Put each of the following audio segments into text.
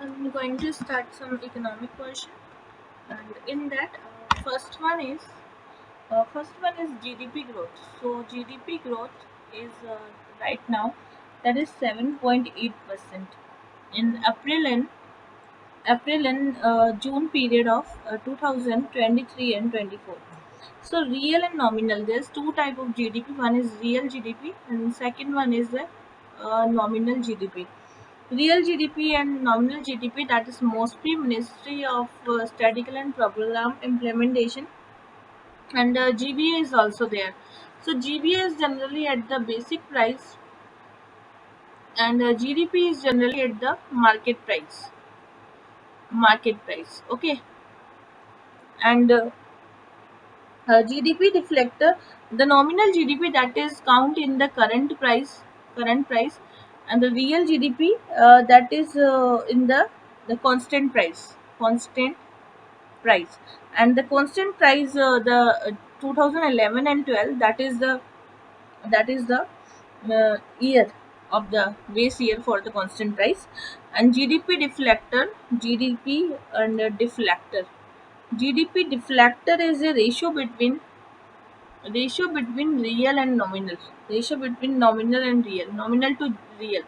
I'm going to start some economic question, and in that, first one is GDP growth. So GDP growth is right now that is 7.8% in April and June period of 2023 and 24. So real and nominal. There's two type of GDP. One is real GDP, and second one is the nominal GDP. Real GDP and nominal GDP, that is mostly Ministry of Statistical and Program Implementation, and GBA is also there. So GBA is generally at the basic price, and GDP is generally at the market price. Market price, okay, and GDP reflector, the nominal GDP that is count in the current price, and the real GDP that is in the constant price, and the constant price the 2011 and 12, that is the year of the base year for the constant price, and GDP and deflector. GDP deflector is a ratio between real and nominal, ratio between nominal and real, real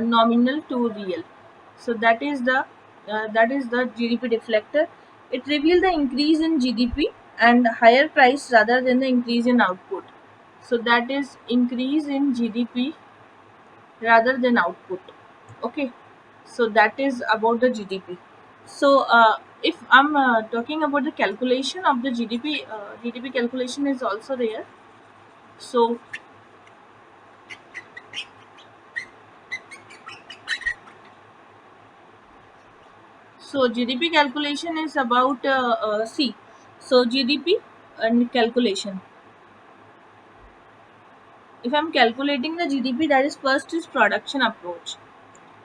nominal to real. So that is the GDP deflector. It reveals the increase in GDP and higher price rather than the increase in output. So that is increase in GDP rather than output. Okay, so that is about the GDP. So if I'm talking about the calculation of the GDP, GDP calculation is also there. So GDP calculation is about C. So GDP and calculation. If I'm calculating the GDP, that is first is production approach.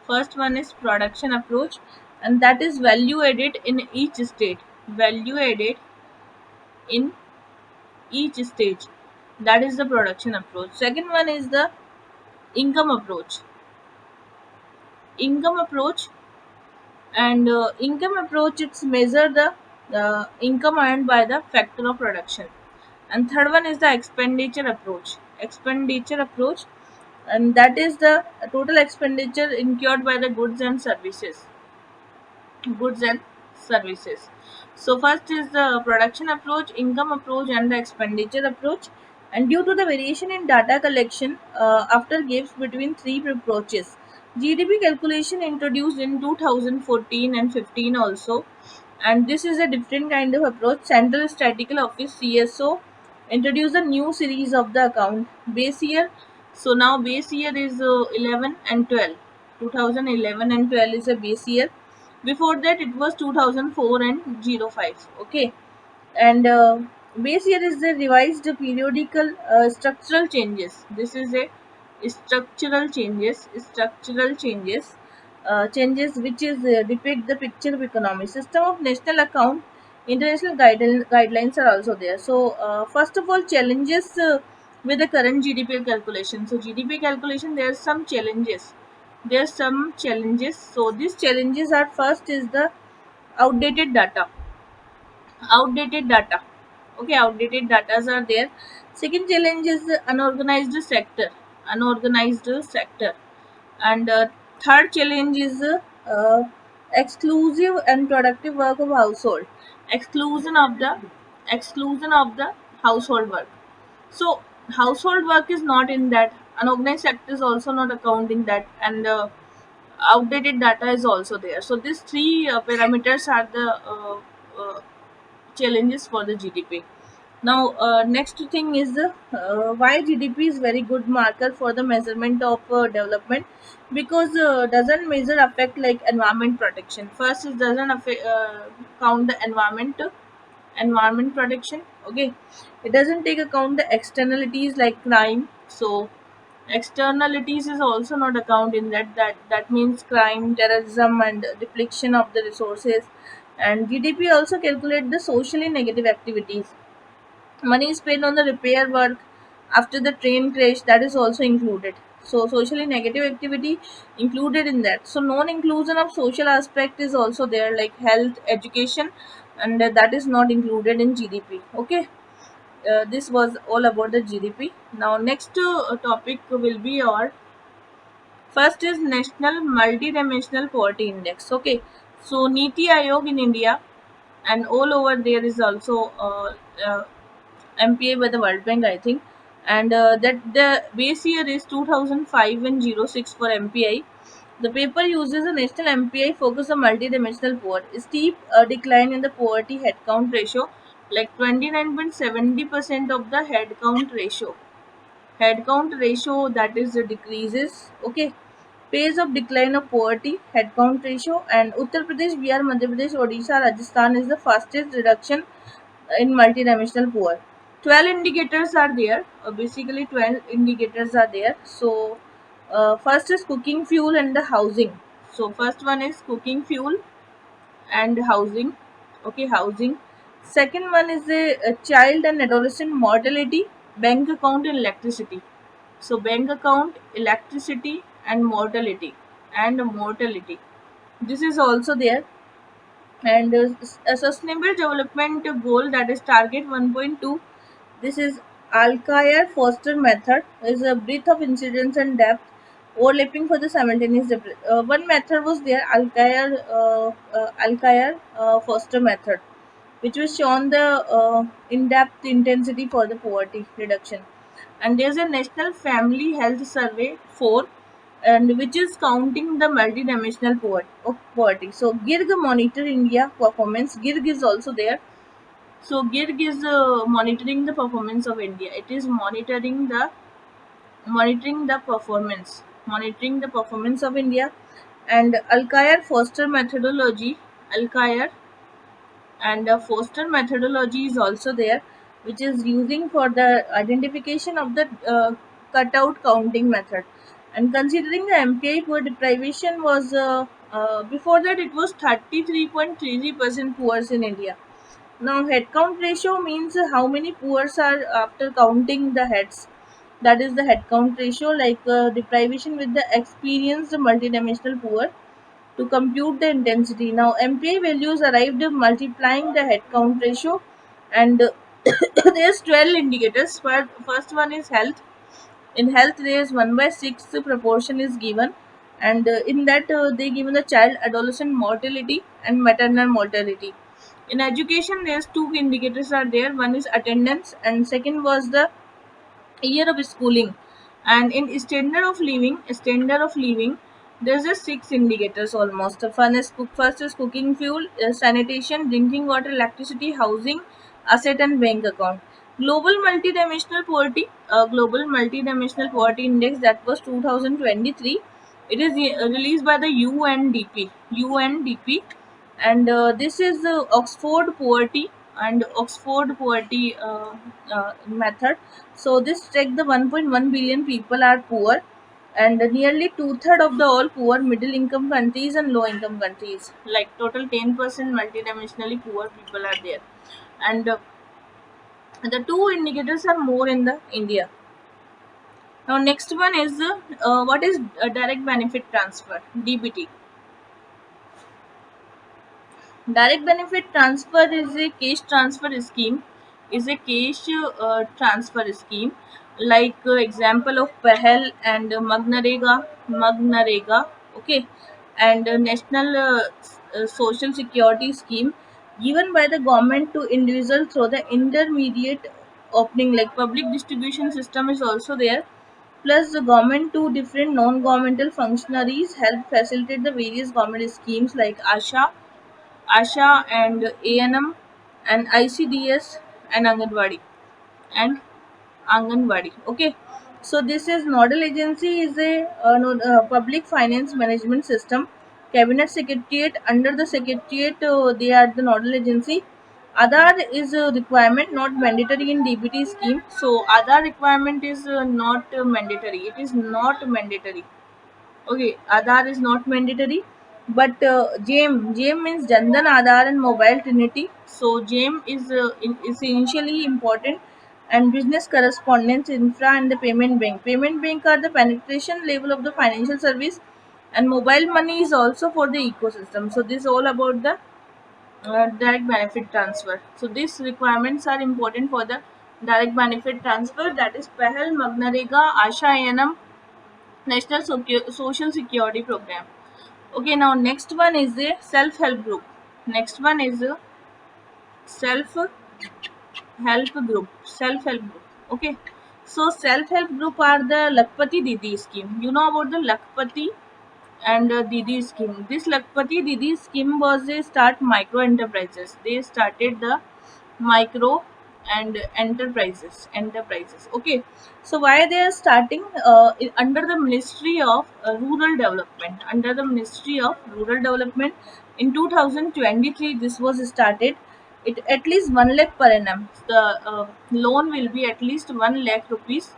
First one is production approach, and that is value added in each state. Value added in each stage. That is the production approach. Second one is the income approach. Income approach, and income approach, it's measure the income earned by the factor of production. And third one is the expenditure approach, and that is the total expenditure incurred by the goods and services. So first is the production approach, income approach, and the expenditure approach. And due to the variation in data collection after gaps between three approaches, GDP calculation introduced in 2014 and 15 also. And this is a different kind of approach. Central Statistical Office CSO introduced a new series of the account base year. So now base year is 11 and 12. 2011 and 12 is a base year. Before that it was 2004 and 05. Okay, and base year is the revised periodical structural changes. This is a structural changes which is depict the picture of economy system of national account. International guidelines are also there. So first of all, challenges with the current GDP calculation. So GDP calculation, there are some challenges. So these challenges are, first is the outdated data. outdated data outdated datas are there. Second challenge is the unorganized sector. And third challenge is exclusive and productive work of household. Exclusion of the exclusion of the household work. So household work is not in that. Unorganized sector is also not accounting that, and outdated data is also there. So these three parameters are the challenges for the GDP. Now, next thing is why GDP is very good marker for the measurement of development, because doesn't measure affect like environment protection. First, it doesn't count the environment protection. Okay, it doesn't take account the externalities like crime. So externalities is also not account in that means crime, terrorism, and depletion of the resources. And GDP also calculate the socially negative activities. Money is spent on the repair work after the train crash, that is also included. So socially negative activity included in that. So non-inclusion of social aspect is also there, like health, education, and that is not included in GDP. Okay, this was all about the GDP. Now next topic will be our first is National Multidimensional Poverty Index. Okay, so Niti Aayog in India and all over there is also MPA by the World Bank, I think, and that the base year is 2005 and 06 for MPI. The paper uses a national MPI focus on multidimensional poverty. Steep decline in the poverty headcount ratio, like 29.70% of the headcount ratio. Headcount ratio that is decreases. Okay, pace of decline of poverty, headcount ratio, and Uttar Pradesh, Bihar, Madhya Pradesh, Odisha, Rajasthan is the fastest reduction in multidimensional poor. 12 indicators are there. Basically, 12 indicators are there. So, first is cooking fuel and the housing. So, first one is cooking fuel and housing. Okay, housing. Second one is a child and adolescent mortality, bank account, and electricity. So, bank account, electricity, and mortality. And mortality. This is also there. And a sustainable development goal, that is target 1.2. This is Alkire Foster method, is a breadth of incidence and depth overlapping for the simultaneous one method was there, Alkire Foster method, which was shown the in-depth intensity for the poverty reduction. And there's a National Family Health Survey 4, and which is counting the multidimensional poverty. So GIRG monitor India performance. GIRG is also there. So GIRG is monitoring the performance of India. It is monitoring the performance of India. And Alkire Foster methodology, Alkire and Foster methodology is also there, which is using for the identification of the cutout counting method. And considering the MPI poor deprivation was before that it was 33.33% poor in India. Now headcount ratio means how many poors are after counting the heads. That is the headcount ratio, like deprivation with the experienced multidimensional poor to compute the intensity. Now, MPI values arrived multiplying the headcount ratio, and there's 12 indicators. First one is health. In health, there's 1 by 6 proportion is given, and in that they given the child adolescent mortality and maternal mortality. In education, there's two indicators are there. One is attendance, and second was the year of schooling. And in standard of living, there's just six indicators almost. First is cooking fuel, sanitation, drinking water, electricity, housing, asset, and bank account. Global multidimensional poverty index, that was 2023. It is released by the UNDP, and this is the Oxford poverty method. So this check the 1.1 billion people are poor, and nearly two-thirds of the all poor middle income countries and low income countries. Like total 10% multidimensionally poor people are there, and the two indicators are more in the India. Now next one is what is direct benefit transfer, DBT. Direct benefit transfer is a cash transfer scheme. Is a cash transfer scheme, like example of Pahel and Magnarega, okay, and National Social Security Scheme, given by the government to individual through the intermediate opening, like public distribution system is also there. Plus, the government to different non-governmental functionaries help facilitate the various government schemes like ASHA and ANM and ICDS and and Anganwadi. Okay, so this is nodal agency is a public finance management system. Cabinet Secretariat, under the Secretariat they are the nodal agency. Aadhaar is a requirement, not mandatory in DBT scheme. So Aadhaar requirement is not mandatory. It is not mandatory. Okay, Aadhaar is not mandatory, but JAME means Jandan Aadhaar and Mobile Trinity. So JAME is initially important, and business correspondence, infra, and the payment bank. Payment bank are the penetration level of the financial service, and mobile money is also for the ecosystem. So this is all about the direct benefit transfer. So these requirements are important for the direct benefit transfer, that is Pehal, Magnarega, Asha INM, National Social Security Program. Okay, now next one is a self-help group. Next one is a self-help group. Self-help group. Okay, so self-help group are the Lakpati Didi scheme. You know about the Lakpati and Didi scheme. This Lakpati Didi scheme was a start micro enterprises. They started the micro and enterprises. Okay, so why they are starting under the Ministry of Rural Development. Under the Ministry of Rural Development in 2023, this was started. It at least 1 lakh per annum. The loan will be at least 1 lakh rupees,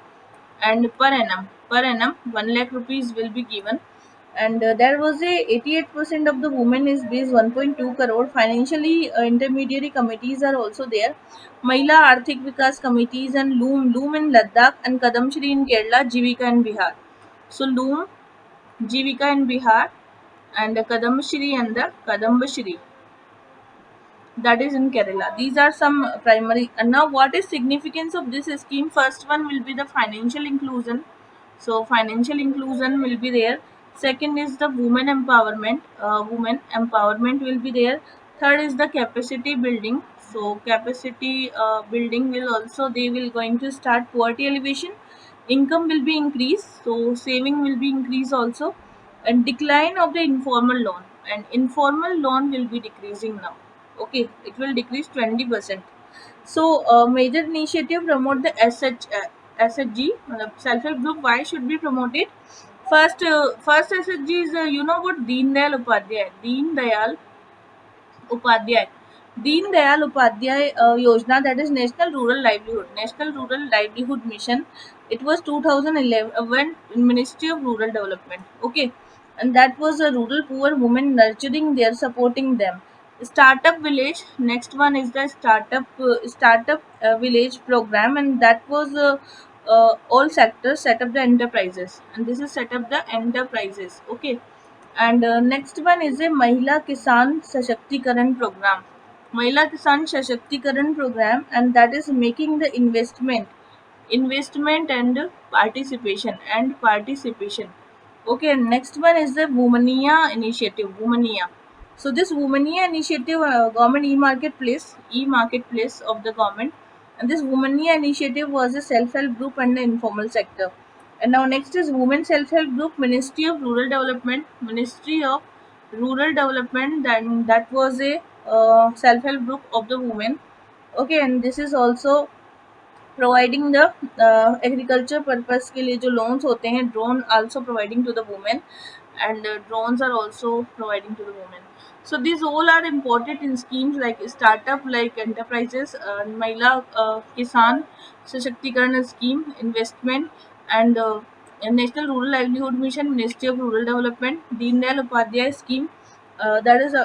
and per annum 1 lakh rupees will be given. And there was a 88% of the women is based 1.2 crore. Financially intermediary committees are also there. Mahila Arthik Vikas committees, and Loom in Ladakh, and Kadamshri in Kerala, Jivika in Bihar. So Loom, Jivika in Bihar, and Kadamshri and the Kadambashri, that is in Kerala. These are some primary. And now, what is significance of this scheme? First one will be the financial inclusion. So financial inclusion will be there. Second is the women empowerment. Women empowerment will be there. Third is the capacity building. So capacity building will also, they will going to start poverty elevation. Income will be increased. So saving will be increased also. And decline of the informal loan. And informal loan will be decreasing now. Okay, it will decrease 20%. So major initiative promote the SHG, self-help group. Why should be promoted? First SHG is you know what, Upadhyay. Deen Dayal Upadhyay Yojana, that is National Rural Livelihood Mission. It was 2011 Ministry of Rural Development. Okay, and that was a rural poor women nurturing their, supporting them. Startup Village. Next one is the Startup Village program, and that was all sectors set up the enterprises, and this is set up the enterprises. Okay, and next one is a Mahila Kisan Sashakti program. Mahila Kisan Sashakti program, and that is making the investment and participation. Okay, and next one is the Womania initiative. Womania. So this Womania initiative, government e-marketplace of the government, and this Womania initiative was a self-help group and the informal sector. And now next is Women Self-Help Group, Ministry of Rural Development. Ministry of Rural Development, then that was a self-help group of the women. Okay, and this is also providing the agriculture purpose के लिए जो loans होते हैं, drone also providing to the women, and drones are also providing to the women. So these all are important in schemes like startup, like enterprises, Mahila Kisan Sashaktikarana scheme, investment, and National Rural Livelihood Mission, Ministry of Rural Development, Deen Dayal Upadhyay scheme, that is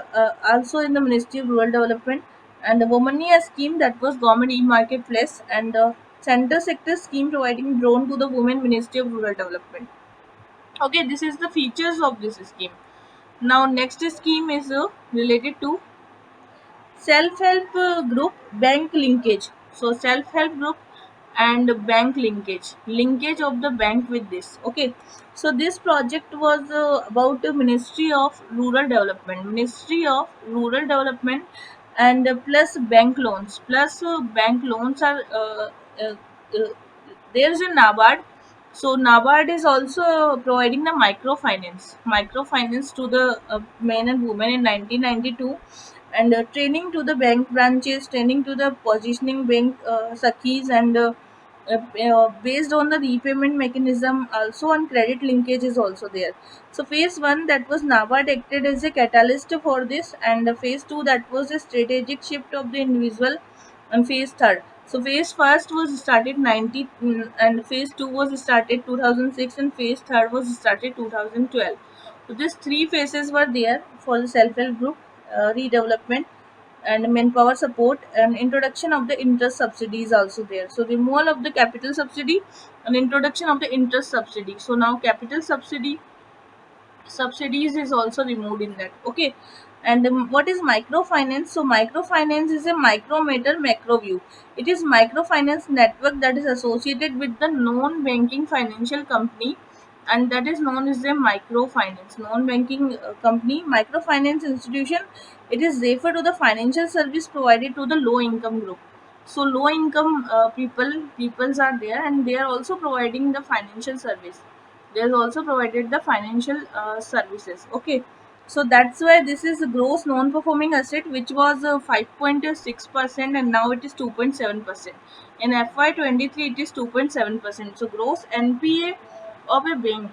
also in the Ministry of Rural Development, and the Womania scheme, that was government e-marketplace, and center sector scheme providing drone to the women, Ministry of Rural Development. Okay, this is the features of this scheme. Now next scheme is related to self-help group bank linkage. So self-help group and bank linkage of the bank with this. Okay, so this project was about the Ministry of Rural Development, and plus bank loans are uh, uh, there's a NABARD. So NABARD is also providing the microfinance to the men and women in 1992, and training to the bank branches, training to the positioning bank sakhis, and based on the repayment mechanism, also on credit linkage is also there. So phase one, that was NABARD acted as a catalyst for this, and phase two, that was a strategic shift of the individual, and phase third. So phase first was started and phase two was started 2006, and phase third was started 2012. So these three phases were there for the self-help group redevelopment. and manpower support, and introduction of the interest subsidy is also there. So removal of the capital subsidy and introduction of the interest subsidy. So now capital subsidies is also removed in that. Okay. And what is microfinance? So microfinance is a micrometer macro view. It is microfinance network that is associated with the non-banking financial company, and that is known as a microfinance non-banking company, microfinance institution. It is referred to the financial service provided to the low income group. So low income peoples are there, and they are also providing the financial service. They are also provided the financial services. Okay. So that's why this is a gross non-performing asset, which was 5.6%, and now it is 2.7%. In FY23 it is 2.7%. So gross NPA of a bank,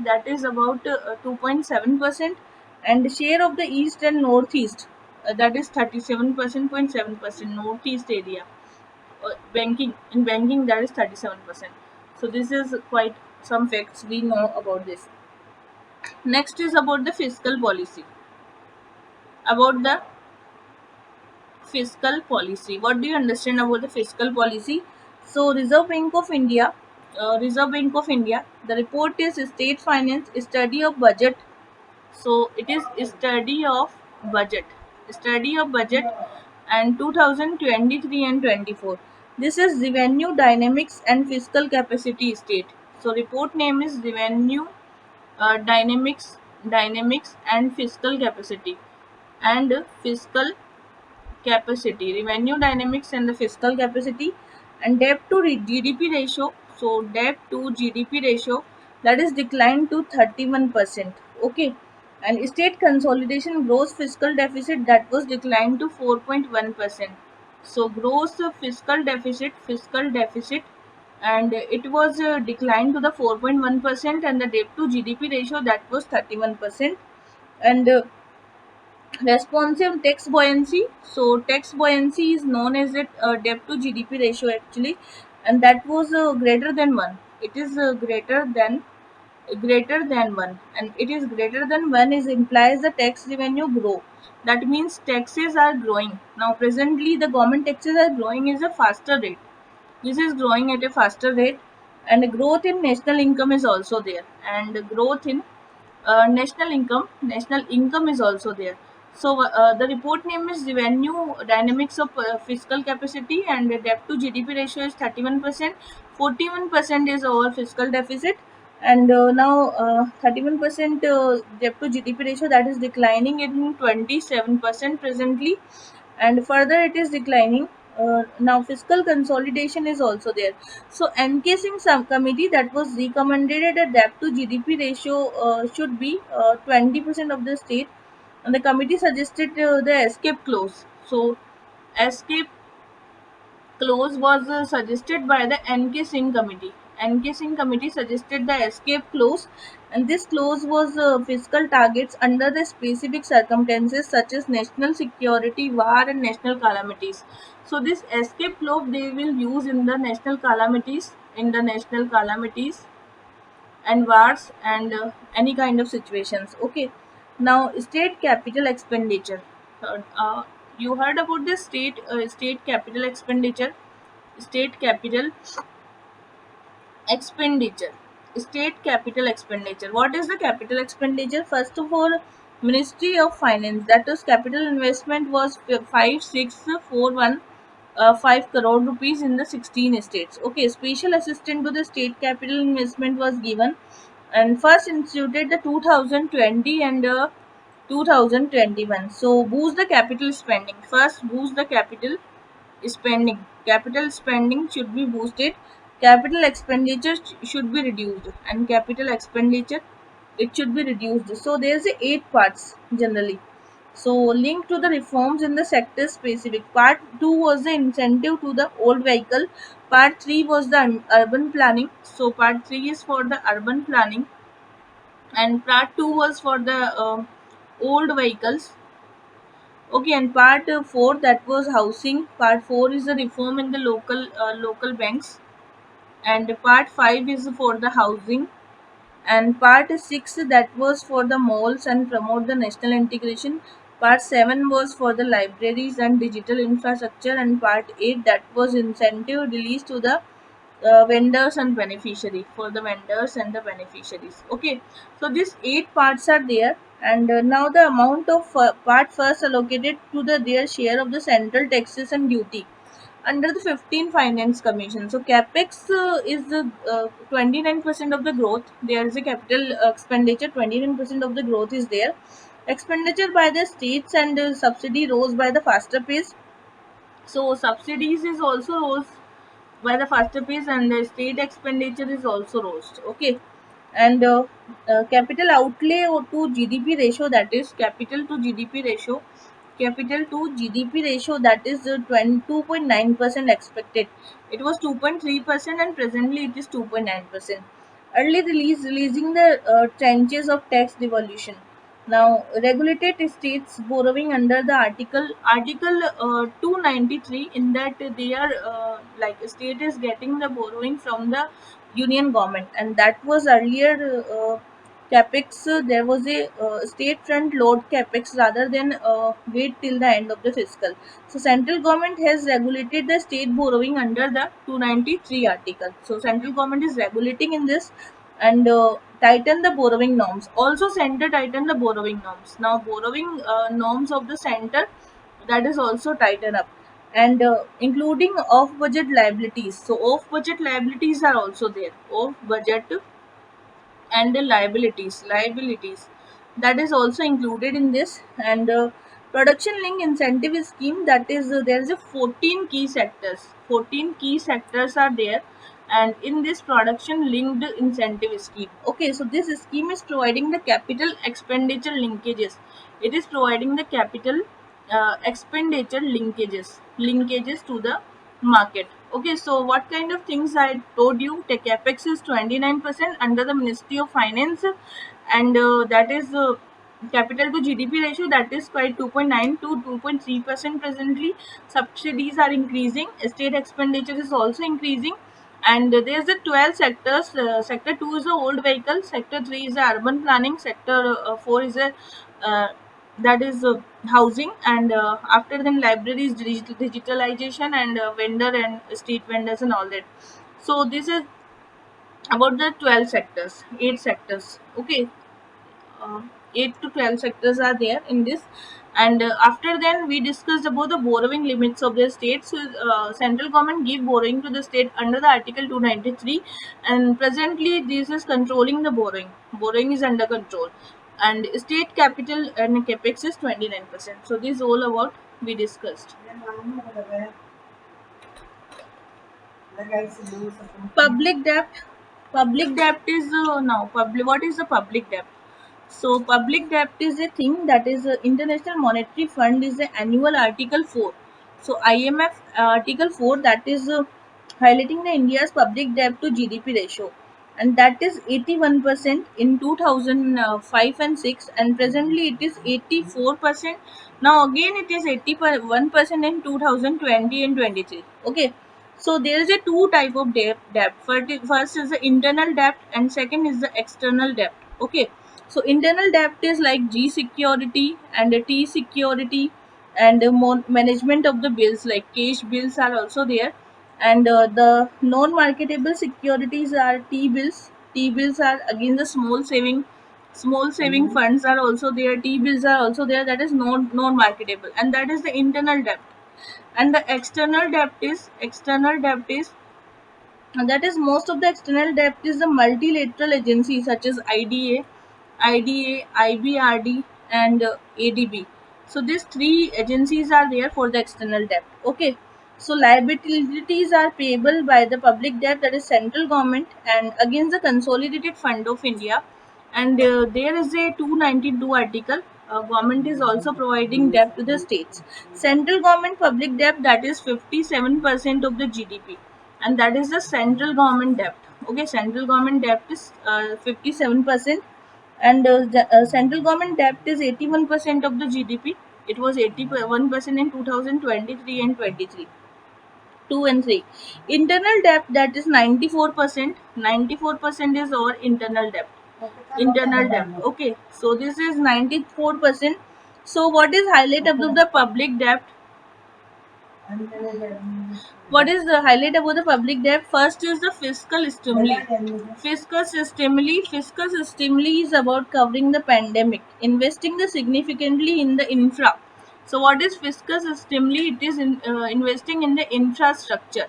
that is about 2.7%, and the share of the east and northeast, that is 37.7%, northeast area. Banking, that is 37%. So this is quite some facts we know about this. Next is about the fiscal policy. About the fiscal policy, what do you understand about the fiscal policy? So Reserve Bank of India, the report is state finance study of budget. So it is study of budget and 2023 and 24. This is revenue dynamics and fiscal capacity state. So report name is revenue dynamics and fiscal capacity, and fiscal capacity, revenue dynamics and the fiscal capacity, and debt to GDP ratio. So debt to GDP ratio, that is declined to 31%. Okay. And state consolidation gross fiscal deficit, that was declined to 4.1%. So gross fiscal deficit, and it was declined to the 4.1%, and the debt to GDP ratio, that was 31%. And responsive tax buoyancy. So tax buoyancy is known as a debt to GDP ratio actually, and that was greater than one. It is greater than one, and it is greater than one is implies the tax revenue grow. That means taxes are growing. Now presently the government taxes are growing is a faster rate. This is growing at a faster rate, and growth in national income is also there, and growth in national income is also there. So the report name is revenue dynamics of fiscal capacity, and the debt to GDP ratio is 31%. 41% is our fiscal deficit, and now 31% debt to GDP ratio, that is declining in 27% presently, and further it is declining. Now fiscal consolidation is also there. So encasing subcommittee, that was recommended a debt to GDP ratio should be 20% of the state, and the committee suggested the escape clause. So escape clause was suggested by the NK Singh committee. NK Singh committee suggested the escape clause, and this clause was fiscal targets under the specific circumstances such as national security, war, and national calamities. So this escape clause they will use in the national calamities and wars, and any kind of situations. Okay. Now state capital expenditure. You heard about the state capital expenditure. State capital expenditure. State capital expenditure, what is the capital expenditure? First of all, Ministry of Finance, that was capital investment was 5641 5 crore rupees in the 16 states. Okay, special assistant to the state capital investment was given, and first instituted the 2020 and 2021. So boost the capital spending. First, boost the capital spending should be boosted. Capital expenditure should be reduced, and capital expenditure, it should be reduced. So there's 8 parts generally. So linked to the reforms in the sector specific. Part 2 was the incentive to the old vehicle. Part 3 was the urban planning. So part 3 is for the urban planning, and part 2 was for the old vehicles. Okay, and part 4, that was housing. Part 4 is the reform in the local banks, and part 5 is for the housing, and part 6, that was for the malls and promote the national integration. Part 7 was for the libraries and digital infrastructure, and part 8 that was incentive released to the vendors and beneficiary, for the vendors and the beneficiaries. Okay, so these 8 parts are there, and now the amount of part first allocated to the their share of the central taxes and duty under the 15 finance commission. So capex is the 29% of the growth. There is a capital expenditure, 29% of the growth is there. Expenditure by the states and subsidy rose by the faster pace. So subsidies is also rose by the faster pace, and the state expenditure is also rose. Okay, and capital outlay to GDP ratio, that is capital to GDP ratio, capital to GDP ratio, that is 22.9% expected. It was 2.3% and presently it is 2.9%. Early releasing the trenches of tax devolution. Now, regulated states borrowing under the article 293, in that they are like state is getting the borrowing from the union government, and that was earlier capex. There was a state front load capex rather than wait till the end of the fiscal. So central government has regulated the state borrowing under the 293 article. So central government is regulating in this, and tighten the borrowing norms. Also, center tighten the borrowing norms. Now, borrowing norms of the center, that is also tighten up, and including off budget liabilities. So off budget liabilities are also there. Off budget and the liabilities that is also included in this, and production link incentive scheme, that is there is a 14 key sectors are there, and in this production linked incentive scheme. Okay, so this scheme is providing the capital expenditure linkages. It is providing the capital expenditure linkages to the market. Okay, so what kind of things I told you? The capex is 29% under the Ministry of Finance, and that is capital to GDP ratio, that is quite 2.9 to 2.3% presently. Subsidies are increasing, state expenditure is also increasing, and there's the 12 sectors. Sector 2 is the old vehicle, sector 3 is the urban planning, sector 4 is a uh, that is housing, and after then libraries, digitalization, and vendor and street vendors and all that. So this is about the 12 sectors, 8 sectors. Okay, uh, 8 to 12 sectors are there in this, and after then we discussed about the borrowing limits of the state. So central government give borrowing to the state under the article 293, and presently this is controlling the borrowing is under control, and state capital and capex is 29%. So this is all about we discussed. Public debt. Public debt is now public. What is the public debt? So public debt is a thing, that is International Monetary Fund is the annual Article 4. So IMF Article 4, that is highlighting the India's public debt to GDP ratio, and that is 81% in 2005 and 6, and presently it is 84%. Now again it is 81% in 2020 and 23. Okay, so there is a two type of debt. First is the internal debt, and second is the external debt. Okay, so internal debt is like G security and a T security, and the management of the bills like cash bills are also there, and the non-marketable securities are T bills. T bills are again the small saving funds are also there. T bills are also there. That is non-marketable, and that is the internal debt. And the external debt is and that is most of the external debt is the multilateral agencies such as IDA, IBRD, and ADB. So these three agencies are there for the external debt. Okay. So liabilities are payable by the public debt, that is central government, and against the consolidated fund of India. And there is a 292 article. Government is also providing debt to the states. Central government public debt, that is 57% of the GDP, and that is the central government debt. Okay, central government debt is 57%, and central government debt is 81% of the GDP. It was 81% in 2023 and 23. 2 and 3. Internal debt, that is 94%. 94% is our internal debt. Okay, so this is 94%, So what is highlight about the public debt? What is the highlight about the public debt? First is the fiscal stimuli. Fiscal stimuli is about covering the pandemic, investing the significantly in the infra. So what is fiscal stimuli? It is investing in the infrastructure.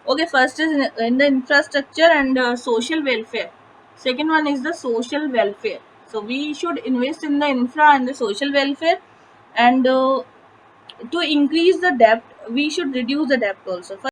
Okay, first is in the infrastructure and social welfare. Second one is the social welfare. So we should invest in the infra and the social welfare, and to increase the debt we should reduce the debt also.